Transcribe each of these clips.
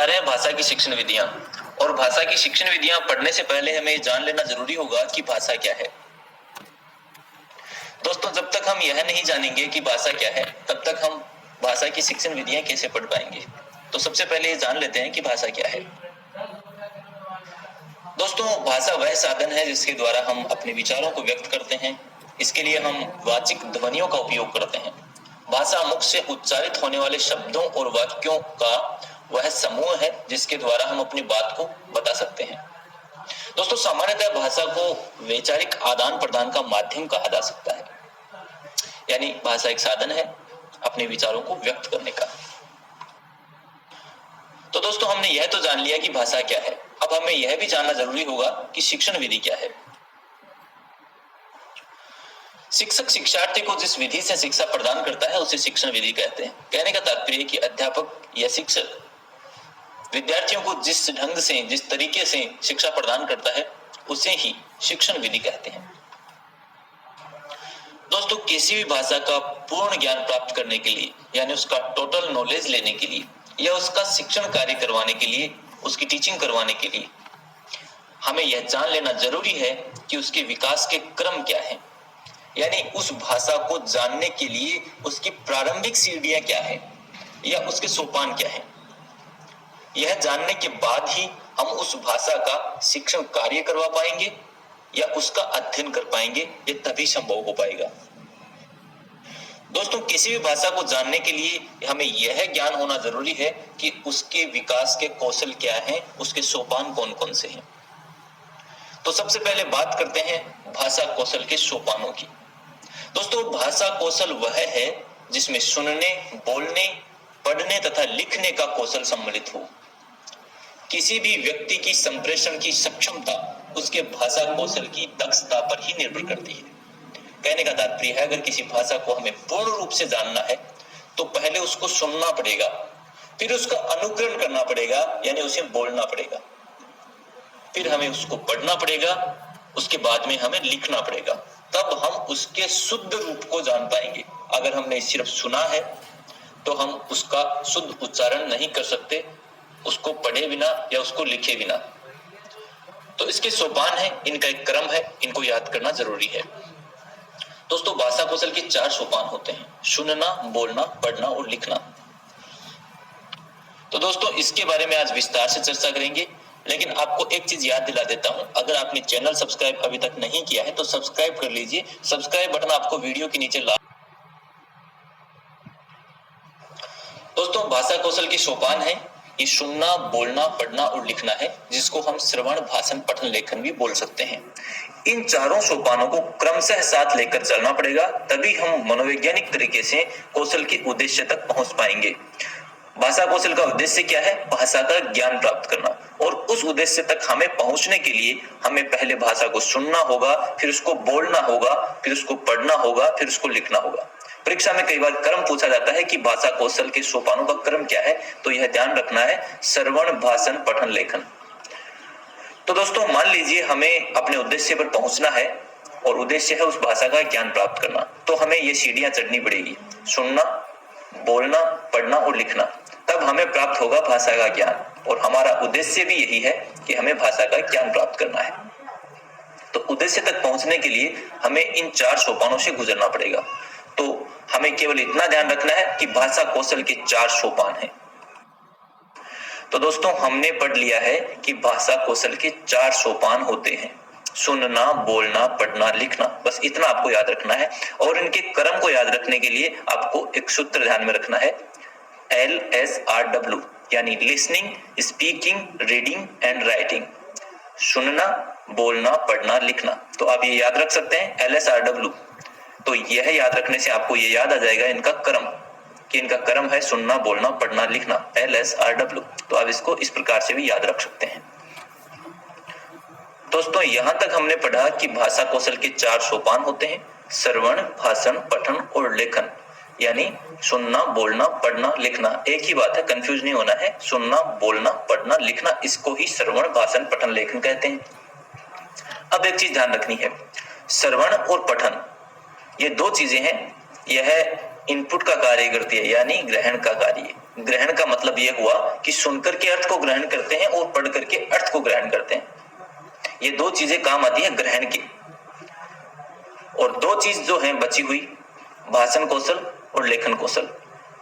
जा रहे हैं भाषा की शिक्षण विधियां, और भाषा की शिक्षण विधियां पढ़ने से पहले हमें जान लेना जरूरी होगा कि भाषा क्या है। दोस्तों, जब तक हम यह नहीं जानेंगे कि भाषा क्या है, तब तक हम भाषा की शिक्षण विधियां कैसे पढ़ पाएंगे। तो सबसे पहले ये जान लेते हैं कि भाषा क्या है। दोस्तों, भाषा वह साधन है जिसके द्वारा हम अपने विचारों को व्यक्त करते हैं। इसके लिए हम वाचिक ध्वनियों का उपयोग करते हैं। भाषा मुख से उच्चारित होने वाले शब्दों और वाक्यों का वह समूह है जिसके द्वारा हम अपनी बात को बता सकते हैं। दोस्तों, सामान्यतः भाषा को वैचारिक आदान प्रदान का माध्यम कहा जा सकता है, यानी भाषा एक साधन है अपने विचारों को व्यक्त करने का। तो दोस्तों, हमने यह तो जान लिया कि भाषा क्या है। अब हमें यह भी जानना जरूरी होगा कि शिक्षण विधि क्या है। शिक्षक शिक्षार्थी को जिस विधि से शिक्षा प्रदान करता है उसे शिक्षण विधि कहते हैं। कहने का तात्पर्य कि अध्यापक या शिक्षक विद्यार्थियों को जिस ढंग से, जिस तरीके से शिक्षा प्रदान करता है उसे ही शिक्षण विधि कहते हैं। दोस्तों, किसी भी भाषा का पूर्ण ज्ञान प्राप्त करने के लिए, यानी उसका टोटल नॉलेज लेने के लिए या उसका शिक्षण कार्य करवाने के लिए, उसकी टीचिंग करवाने के लिए हमें यह जान लेना जरूरी है कि उसके विकास के क्रम क्या है, यानी उस भाषा को जानने के लिए उसकी प्रारंभिक सीढ़ियां क्या है या उसके सोपान क्या है। यह जानने के बाद ही हम उस भाषा का शिक्षण कार्य करवा पाएंगे या उसका अध्ययन कर पाएंगे। ये तभी संभव हो पाएगा। दोस्तों, किसी भी भाषा को जानने के लिए हमें यह ज्ञान होना जरूरी है कि उसके विकास के कौशल क्या हैं, उसके सोपान कौन कौन से हैं। तो सबसे पहले बात करते हैं भाषा कौशल के सोपानों की। दोस्तों, भाषा कौशल वह है जिसमें सुनने, बोलने, पढ़ने तथा लिखने का कौशल सम्मिलित हो। किसी भी व्यक्ति की संप्रेषण की सक्षमता उसके भाषा कौशल की दक्षता पर ही निर्भर करती है। कहने का तात्पर्य है, अगर किसी भाषा को हमें पूर्ण रूप से जानना है तो पहले उसको सुनना पड़ेगा, फिर उसका अनुकरण करना पड़ेगा, यानी उसे बोलना पड़ेगा, फिर हमें उसको पढ़ना पड़ेगा, उसके बाद में हमें लिखना पड़ेगा। तब हम उसके शुद्ध रूप को जान पाएंगे। अगर हमने सिर्फ सुना है तो हम उसका शुद्ध उच्चारण नहीं कर सकते, उसको पढ़े बिना या उसको लिखे बिना। तो इसके सोपान है, इनका एक क्रम है, इनको याद करना जरूरी है। दोस्तों, भाषा कौशल के 4 सोपान होते हैं: सुनना, बोलना, पढ़ना और लिखना। तो दोस्तों, इसके बारे में आज विस्तार से चर्चा करेंगे, लेकिन आपको एक चीज याद दिला देता हूं। अगर आपने चैनल सब्सक्राइब अभी तक नहीं किया है तो सब्सक्राइब कर लीजिए। सब्सक्राइब बटन आपको वीडियो के नीचे दोस्तों, भाषा कौशल के सोपान है, ये सुनना, बोलना, पढ़ना और लिखना है, जिसको हम श्रवण, भाषण, पठन, लेखन भी बोल सकते हैं। इन चारों सोपानों को क्रमशः साथ लेकर चलना पड़ेगा, तभी हम मनोवैज्ञानिक तरीके से कौशल के उद्देश्य तक पहुंच पाएंगे। भाषा कौशल का उद्देश्य क्या है? भाषा का ज्ञान प्राप्त करना। और उस उद्देश्य तक हमें पहुंचने के लिए हमें पहले भाषा को सुनना होगा, फिर उसको बोलना होगा, फिर उसको पढ़ना होगा, फिर उसको लिखना होगा। परीक्षा में कई बार क्रम पूछा जाता है कि भाषा कौशल के सोपानों का क्रम क्या है, तो यह ध्यान रखना है: श्रवण, भाषण, पठन, लेखन। तो दोस्तों, मान लीजिए हमें अपने उद्देश्य पर पहुंचना है और उद्देश्य है उस भाषा का ज्ञान प्राप्त करना, तो हमें ये सीढ़ियां चढ़नी पड़ेगी: सुनना, बोलना, पढ़ना और लिखना। तब हमें प्राप्त होगा भाषा का ज्ञान, और हमारा उद्देश्य भी यही है कि हमें भाषा का ज्ञान प्राप्त करना है। तो उद्देश्य तक पहुंचने के लिए हमें इन 4 सोपानों से गुजरना पड़ेगा। तो हमें केवल इतना ध्यान रखना है कि भाषा कौशल के 4 सोपान हैं। तो दोस्तों, हमने पढ़ लिया है कि भाषा कौशल के 4 सोपान होते हैं: सुनना, बोलना, पढ़ना, लिखना। बस इतना आपको याद रखना है। और इनके क्रम को याद रखने के लिए आपको एक सूत्र ध्यान में रखना है: LSRW, यानी listening, speaking, reading and writing. सुनना, बोलना, पढ़ना, लिखना। तो आप ये याद रख सकते हैं LSRW। तो यह याद रखने से आपको ये याद आ जाएगा इनका क्रम, कि इनका क्रम है सुनना, बोलना, पढ़ना, लिखना, LSRW। तो आप इसको इस प्रकार से भी याद रख सकते हैं। दोस्तों, यहां तक हमने पढ़ा कि भाषा कौशल के 4 सोपान होते हैं: श्रवण, भाषण, पठन और लेखन। यानी सुनना, बोलना, पढ़ना, लिखना एक ही बात है, कंफ्यूज नहीं होना है। सुनना, बोलना, पढ़ना, लिखना, इसको ही श्रवण, भाषण, पठन, लेखन कहते हैं। अब एक चीज ध्यान रखनी है: श्रवण और पठन ये 2 चीजें हैं। यह इनपुट का कार्य करती है, यानी ग्रहण का कार्य। ग्रहण का मतलब मतलब ये हुआ कि सुनकर के अर्थ को ग्रहण करते हैं और पढ़ करके अर्थ को ग्रहण करते हैं। ये दो चीजें काम आती है ग्रहण की। और दो चीज जो है बची हुई, भाषण कौशल और लेखन कौशल,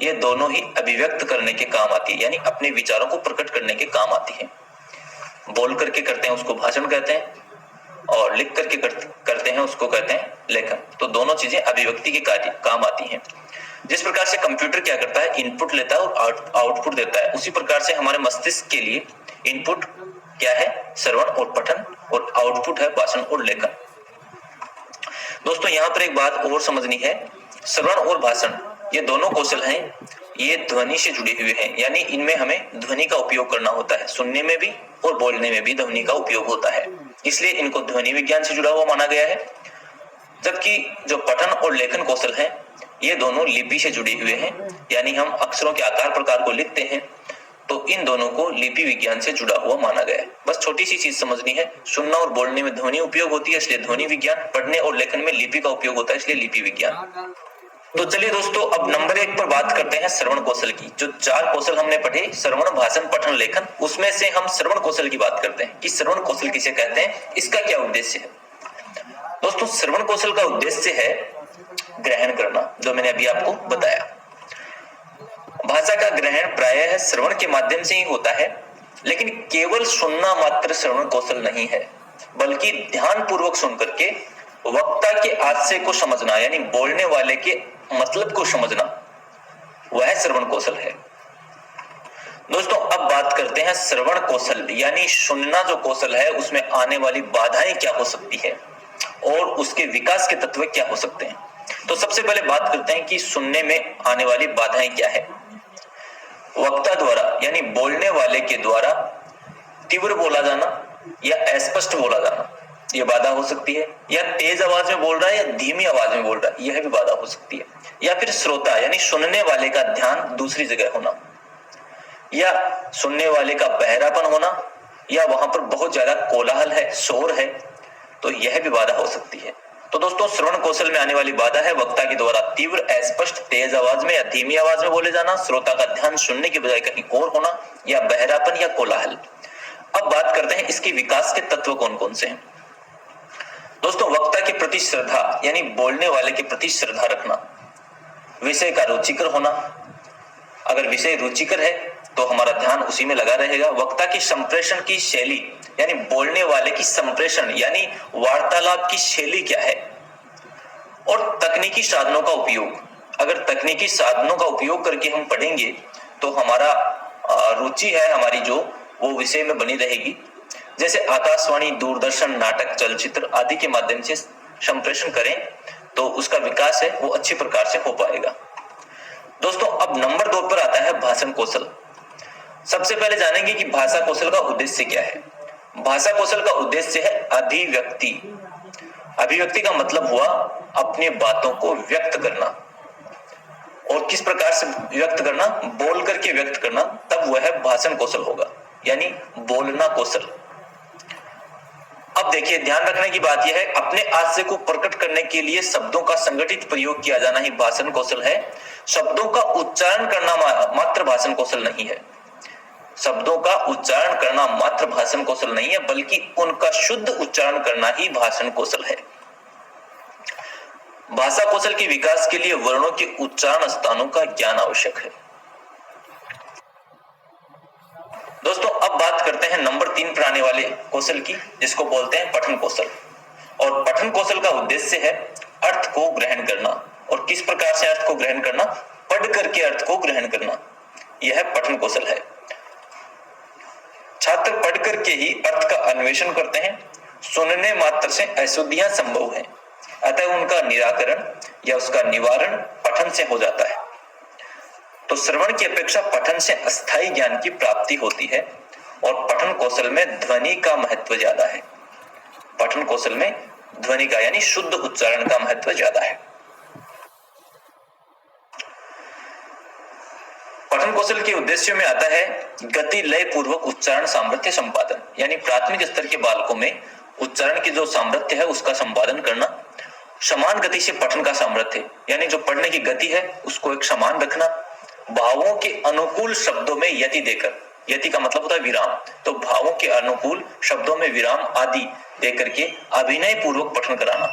ये दोनों ही अभिव्यक्त करने के काम आती है, यानी अपने विचारों को प्रकट करने के काम आती है। बोल करके करते हैं उसको भाषण कहते हैं, और लिख करके करते हैं उसको कहते हैं लेखन। तो दोनों चीजें अभिव्यक्ति के कार्य काम आती हैं। जिस प्रकार से कंप्यूटर क्या करता है, इनपुट लेता है और आउटपुट देता है, उसी प्रकार से हमारे मस्तिष्क के लिए इनपुट क्या है, श्रवण और पठन, और आउटपुट है भाषण और लेखन। दोस्तों यहाँ पर एक बात और समझनी है, श्रवण और भाषण ये दोनों कौशल हैं, ये ध्वनि से जुड़े हुए हैं, यानी इनमें हमें ध्वनि का उपयोग करना होता है। सुनने में भी और बोलने में भी ध्वनि का उपयोग होता है, इसलिए इनको ध्वनि विज्ञान से जुड़ा हुआ माना गया है। जबकि जो पठन और लेखन कौशल है, ये दोनों लिपि से जुड़े हुए हैं, यानी हम अक्षरों के आकार प्रकार को लिखते हैं, तो इन दोनों को लिपि विज्ञान से जुड़ा हुआ माना गया है। बस छोटी सी चीज समझनी है, सुनना और बोलने में ध्वनि उपयोग होती है, इसलिए ध्वनि विज्ञान, पढ़ने और लेखन में लिपि का उपयोग होता है, इसलिए लिपि विज्ञान। तो चलिए दोस्तों, अब नंबर 1 पर बात करते हैं श्रवण कौशल की। जो 4 कौशल हमने पढ़े, श्रवण, भाषण, पठन, लेखन, उसमें से हम श्रवण कौशल की बात करते हैं कि श्रवण कौशल किसे कहते हैं, इसका क्या उद्देश्य है। दोस्तों श्रवण कौशल का उद्देश्य है ग्रहण करना, जो मैंने अभी आपको बताया। भाषा का ग्रहण प्रायः श्रवण के माध्यम से ही होता है, लेकिन केवल सुनना मात्र श्रवण कौशल नहीं है, बल्कि ध्यान पूर्वक सुन करके वक्ता के आशय को समझना, यानी बोलने वाले के मतलब को समझना, वह श्रवण कौशल है। दोस्तों अब बात करते हैं श्रवण कौशल यानी सुनना जो कौशल है, उसमें आने वाली बाधाएं क्या हो सकती है और उसके विकास के तत्व क्या हो सकते हैं। तो सबसे पहले बात करते हैं कि सुनने में आने वाली बाधाएं क्या है। वक्ता द्वारा यानी बोलने वाले के द्वारा तीव्र बोला जाना या अस्पष्ट बोला जाना, यह बाधा हो सकती है। या तेज आवाज में बोल रहा है या धीमी आवाज में बोल रहा है, यह भी बाधा हो सकती है। या फिर श्रोता यानी सुनने वाले का ध्यान दूसरी जगह होना, या सुनने वाले का बहरापन होना, या वहां पर बहुत ज्यादा कोलाहल है, शोर है, तो यह भी बाधा हो सकती है। तो दोस्तों श्रवण कौशल में आने वाली बाधा है वक्ता के द्वारा तीव्र, अस्पष्ट, तेज आवाज में या धीमी आवाज में बोले जाना, श्रोता का ध्यान सुनने के बजाय कहीं और होना, या बहरापन या कोलाहल। अब बात करते हैं इसके विकास के तत्व कौन कौन से हैं। दोस्तों वक्ता के प्रति श्रद्धा यानी बोलने वाले के प्रति श्रद्धा रखना, विषय का रुचिकर होना, अगर विषय रुचिकर है तो हमारा ध्यान उसी में लगा रहेगा। वक्ता की संप्रेषण की शैली यानी बोलने वाले की संप्रेषण यानी वार्तालाप की शैली क्या है, और तकनीकी साधनों का उपयोग, अगर तकनीकी साधनों का उपयोग करके हम पढ़ेंगे तो हमारा रुचि है हमारी जो वो विषय में बनी रहेगी। जैसे आकाशवाणी, दूरदर्शन, नाटक, चलचित्र आदि के माध्यम से संप्रेषण करें तो उसका विकास है वो अच्छी प्रकार से हो पाएगा। दोस्तों अब नंबर 2 पर आता है भाषण कौशल। सबसे पहले जानेंगे कि भाषा कौशल का उद्देश्य क्या है। भाषा कौशल का उद्देश्य है अभिव्यक्ति। अभिव्यक्ति का मतलब हुआ अपनी बातों को व्यक्त करना, और किस प्रकार से व्यक्त करना, बोल करके व्यक्त करना, तब वह भाषण कौशल होगा, यानी बोलना कौशल। अब देखिए ध्यान रखने की बात यह है, अपने आशय को प्रकट करने के लिए शब्दों का संगठित प्रयोग किया जाना ही भाषण कौशल है। शब्दों का उच्चारण करना मात्र भाषण कौशल नहीं है। शब्दों का उच्चारण करना मात्र भाषण कौशल नहीं है, बल्कि उनका शुद्ध उच्चारण करना ही भाषण कौशल है। भाषा कौशल के विकास के लिए वर्णों के उच्चारण स्थानों का ज्ञान आवश्यक है। दोस्तों अब बात करते हैं नंबर 3 पर आने वाले कौशल की, जिसको बोलते हैं पठन कौशल। और पठन कौशल का उद्देश्य है अर्थ को ग्रहण करना, और किस प्रकार से अर्थ को ग्रहण करना, पढ़ करके अर्थ को ग्रहण करना, यह पठन कौशल है। छात्र पढ़ करके ही अर्थ का अन्वेषण करते हैं। सुनने मात्र से अशुद्धियां संभव है, अतः उनका निराकरण या उसका निवारण पठन से हो जाता है। तो श्रवण की अपेक्षा पठन से अस्थायी ज्ञान की प्राप्ति होती है, और पठन कौशल में ध्वनि का महत्व ज्यादा है। पठन कौशल में ध्वनि का यानी शुद्ध उच्चारण का महत्व ज्यादा है। पठन कौशल के उद्देश्यों में आता है गति लय पूर्वक उच्चारण सामर्थ्य संपादन, यानी प्राथमिक स्तर के बालकों में उच्चारण की जो सामर्थ्य है उसका संपादन करना। समान गति से पठन का सामर्थ्य यानी जो पढ़ने की गति है उसको एक समान रखना। भावों के अनुकूल शब्दों में यति देकर, यति का मतलब होता है विराम, तो भावों के अनुकूल शब्दों में विराम आदि देकर के अभिनय पूर्वक पठन कराना,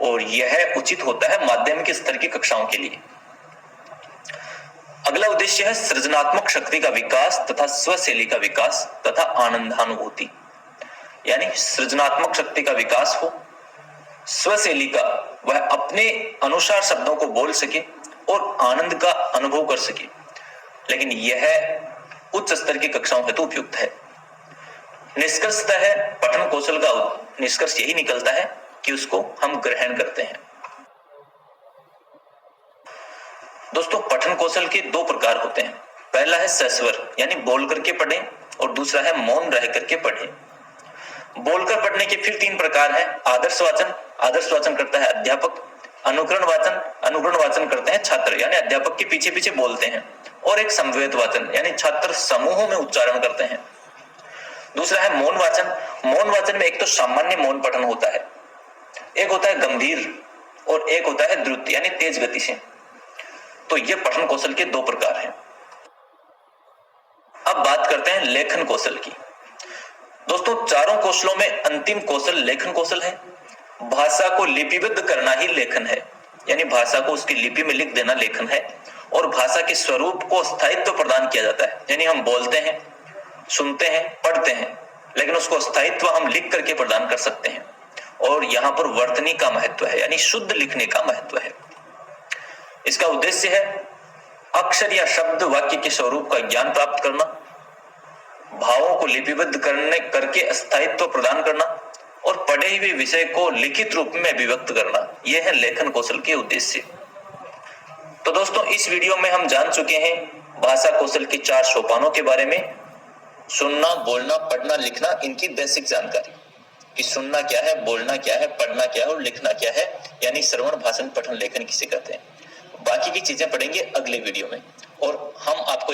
और यह उचित होता है माध्यमिक स्तर की कक्षाओं के लिए। अगला उद्देश्य है सृजनात्मक शक्ति का विकास तथा स्वशैली का विकास तथा आनंदानुभूति, यानी सृजनात्मक शक्ति का विकास हो, स्वशैली का वह अपने अनुसार शब्दों को बोल सके और आनंद का अनुभव कर सके, लेकिन यह उच्च स्तर की कक्षाओं हेतु उपयुक्त है। निष्कर्षतः है पठन कौशल का निष्कर्ष यही निकलता है कि उसको हम ग्रहण करते हैं। दोस्तों, पठन कौशल के दो प्रकार होते हैं। पहला है सस्वर, यानी बोल करके पढ़ें, और दूसरा है मौन रह करके पढ़ें। बोलकर पढ़ने के फिर तीन प्रकार हैं। आदर्श वाचन, आदर्श वाचन करता है अध्यापक। अनुकरण वाचन, अनुकरण वाचन करते हैं छात्र, यानी अध्यापक के पीछे पीछे बोलते हैं। और एक समवेत वाचन, यानी छात्र समूहों में उच्चारण करते हैं। दूसरा है मौन वाचन। मौन वाचन में एक तो सामान्य मौन पठन होता है, एक होता है गंभीर, और एक होता है द्रुत, यानी तेज गति से। तो ये पठन कौशल के दो प्रकार हैं। अब बात करते हैं लेखन कौशल की। दोस्तों, चारों कौशलों में अंतिम कौशल लेखन कौशल है। भाषा को लिपिबद्ध करना ही लेखन है, यानी भाषा को उसकी लिपि में लिख देना लेखन है। और भाषा के स्वरूप को स्थायित्व प्रदान किया जाता है, यानी हम बोलते हैं, सुनते हैं, पढ़ते हैं, लेकिन उसको स्थायित्व हम लिख करके प्रदान कर सकते हैं। और यहाँ पर वर्तनी का महत्व है, यानी शुद्ध लिखने का महत्व है। इसका उद्देश्य है अक्षर या शब्द वाक्य के स्वरूप का ज्ञान प्राप्त करना, भावों को लिपिबद्ध करके स्थायित्व प्रदान करना, और पढ़े हुए विषय को लिखित रूप में अभिव्यक्त करना। यह है लेखन कौशल के उद्देश्य। तो दोस्तों, इस वीडियो में हम जान चुके हैं भाषा कौशल के 4 सोपानों के बारे में। सुनना, बोलना, पढ़ना, लिखना, इनकी बेसिक जानकारी कि सुनना क्या है, बोलना क्या है, पढ़ना क्या है और लिखना क्या है, यानी श्रवण, भाषण, पठन, लेखन किसे कहते हैं। बाकी की चीजें पढ़ेंगे अगले वीडियो में, और हम आपको